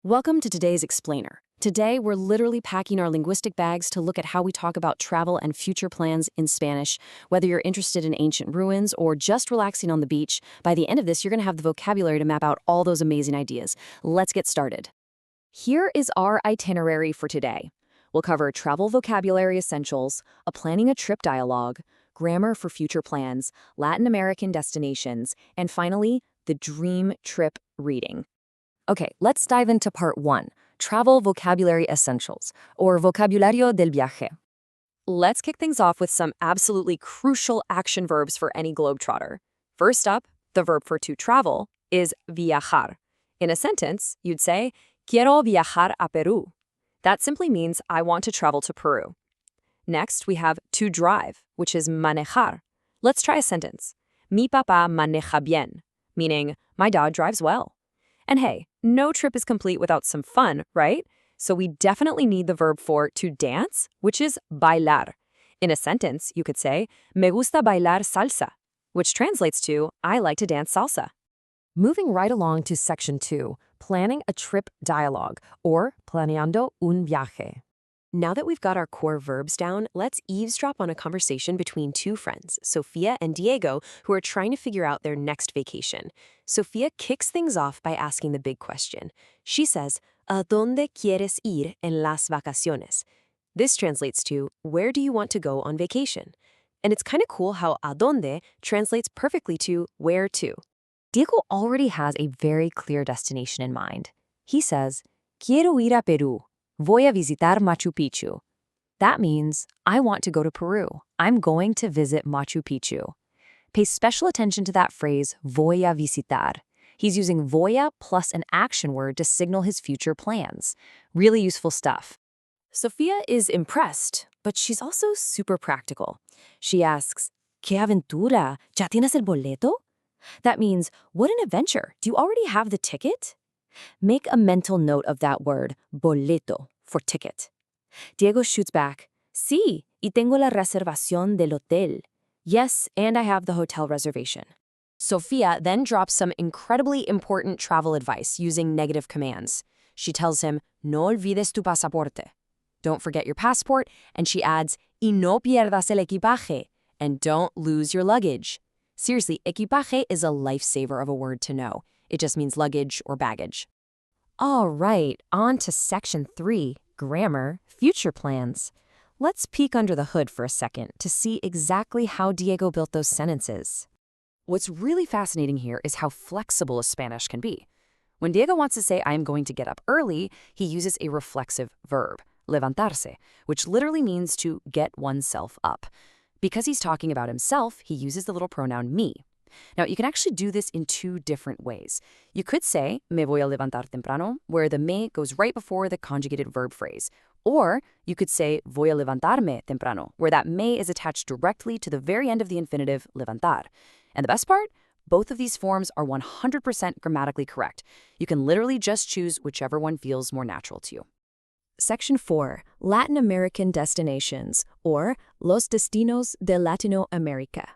Welcome to today's Explainer. Today, we're literally packing our linguistic bags to look at how we talk about travel and future plans in Spanish. Whether you're interested in ancient ruins or just relaxing on the beach, by the end of this, you're going to have the vocabulary to map out all those amazing ideas. Let's get started. Here is our itinerary for today. We'll cover travel vocabulary essentials, a planning a trip dialogue, grammar for future plans, Latin American destinations, and finally, the dream trip reading. Okay, let's dive into part 1, travel vocabulary essentials, or Vocabulario del Viaje. Let's kick things off with some absolutely crucial action verbs for any globetrotter. First up, the verb for to travel is viajar. In a sentence, you'd say, Quiero viajar a Perú. That simply means I want to travel to Peru. Next, we have to drive, which is manejar. Let's try a sentence. Mi papá maneja bien, meaning my dad drives well. And hey, no trip is complete without some fun, right? So we definitely need the verb for to dance, which is bailar. In a sentence, you could say, Me gusta bailar salsa, which translates to, I like to dance salsa. Moving right along to section 2, planning a trip dialogue, or planeando un viaje. Now that we've got our core verbs down, let's eavesdrop on a conversation between two friends, Sofia and Diego, who are trying to figure out their next vacation. Sofia kicks things off by asking the big question. She says, ¿A dónde quieres ir en las vacaciones? This translates to, where do you want to go on vacation? And it's kind of cool how ¿a dónde translates perfectly to where to. Diego already has a very clear destination in mind. He says, Quiero ir a Perú. Voy a visitar Machu Picchu. That means, I want to go to Peru. I'm going to visit Machu Picchu. Pay special attention to that phrase, voy a visitar. He's using voy a plus an action word to signal his future plans. Really useful stuff. Sofia is impressed, but she's also super practical. She asks, ¿Qué aventura? ¿Ya tienes el boleto? That means, what an adventure. Do you already have the ticket? Make a mental note of that word, boleto, for ticket. Diego shoots back, Sí, y tengo la reservación del hotel. Yes, and I have the hotel reservation. Sofia then drops some incredibly important travel advice using negative commands. She tells him, No olvides tu pasaporte. Don't forget your passport, and she adds, Y no pierdas el equipaje, and don't lose your luggage. Seriously, equipaje is a lifesaver of a word to know. It just means luggage or baggage. All right, on to section 3, grammar, future plans. Let's peek under the hood for a second to see exactly how Diego built those sentences. What's really fascinating here is how flexible a Spanish can be. When Diego wants to say, I am going to get up early, he uses a reflexive verb, levantarse, which literally means to get oneself up. Because he's talking about himself, he uses the little pronoun me. Now, you can actually do this in two different ways. You could say, me voy a levantar temprano, where the me goes right before the conjugated verb phrase. Or you could say, voy a levantarme temprano, where that me is attached directly to the very end of the infinitive levantar. And the best part? Both of these forms are 100% grammatically correct. You can literally just choose whichever one feels more natural to you. Section 4, Latin American destinations, or Los Destinos de Latinoamérica.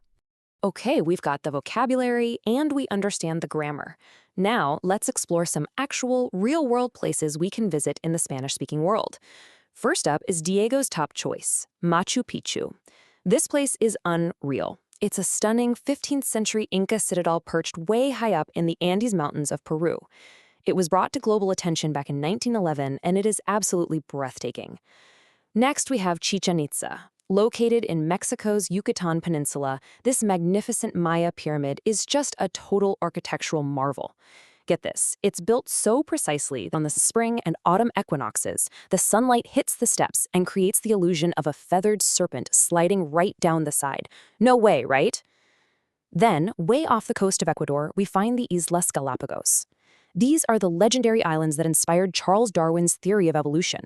Okay, we've got the vocabulary and we understand the grammar. Now, let's explore some actual, real-world places we can visit in the Spanish-speaking world. First up is Diego's top choice, Machu Picchu. This place is unreal. It's a stunning 15th century Inca citadel perched way high up in the Andes Mountains of Peru. It was brought to global attention back in 1911, and it is absolutely breathtaking. Next, we have Chichén Itzá. Located in Mexico's Yucatan Peninsula, this magnificent Maya pyramid is just a total architectural marvel. Get this, it's built so precisely on the spring and autumn equinoxes, the sunlight hits the steps and creates the illusion of a feathered serpent sliding right down the side. No way, right? Then, way off the coast of Ecuador, we find the Islas Galapagos. These are the legendary islands that inspired Charles Darwin's theory of evolution.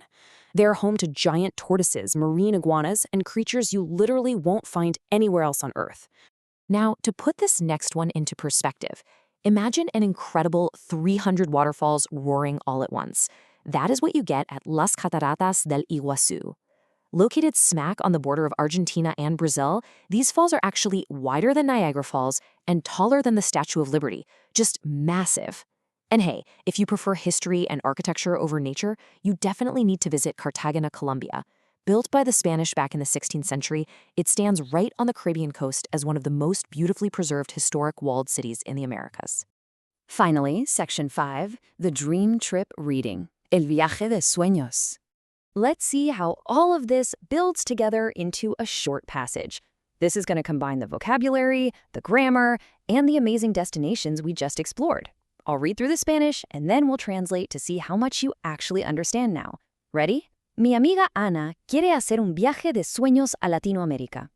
They're home to giant tortoises, marine iguanas, and creatures you literally won't find anywhere else on Earth. Now, to put this next one into perspective, imagine an incredible 300 waterfalls roaring all at once. That is what you get at Las Cataratas del Iguazú. Located smack on the border of Argentina and Brazil, these falls are actually wider than Niagara Falls and taller than the Statue of Liberty, just massive. And hey, if you prefer history and architecture over nature, you definitely need to visit Cartagena, Colombia. Built by the Spanish back in the 16th century, it stands right on the Caribbean coast as one of the most beautifully preserved historic walled cities in the Americas. Finally, Section 5, the Dream Trip Reading, El Viaje de Sueños. Let's see how all of this builds together into a short passage. This is going to combine the vocabulary, the grammar, and the amazing destinations we just explored. I'll read through the Spanish, and then we'll translate to see how much you actually understand now. Ready? Mi amiga Ana quiere hacer un viaje de sueños a Latinoamérica.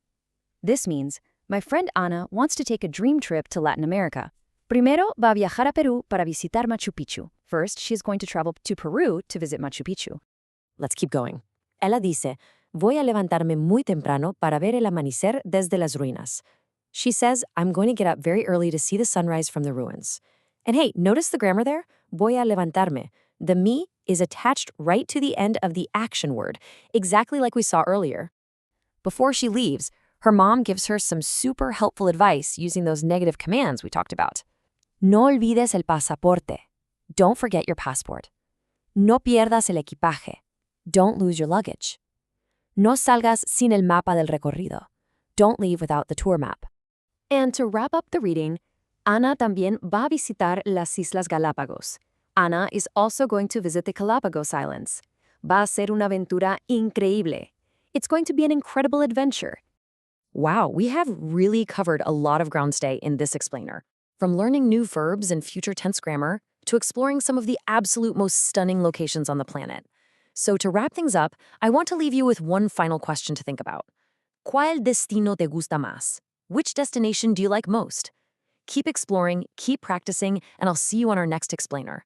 This means, my friend Ana wants to take a dream trip to Latin America. Primero va a viajar a Perú para visitar Machu Picchu. First, she's going to travel to Peru to visit Machu Picchu. Let's keep going. Ella dice, voy a levantarme muy temprano para ver el amanecer desde las ruinas. She says, I'm going to get up very early to see the sunrise from the ruins. And hey, notice the grammar there? Voy a levantarme. The me is attached right to the end of the action word, exactly like we saw earlier. Before she leaves, her mom gives her some super helpful advice using those negative commands we talked about. No olvides el pasaporte. Don't forget your passport. No pierdas el equipaje. Don't lose your luggage. No salgas sin el mapa del recorrido. Don't leave without the tour map. And to wrap up the reading, Ana también va a visitar las Islas Galápagos. Ana is also going to visit the Galapagos Islands. Va a ser una aventura increíble. It's going to be an incredible adventure. Wow, we have really covered a lot of ground today in this explainer. From learning new verbs and future tense grammar to exploring some of the absolute most stunning locations on the planet. So to wrap things up, I want to leave you with one final question to think about. ¿Cuál destino te gusta más? Which destination do you like most? Keep exploring, keep practicing, and I'll see you on our next explainer.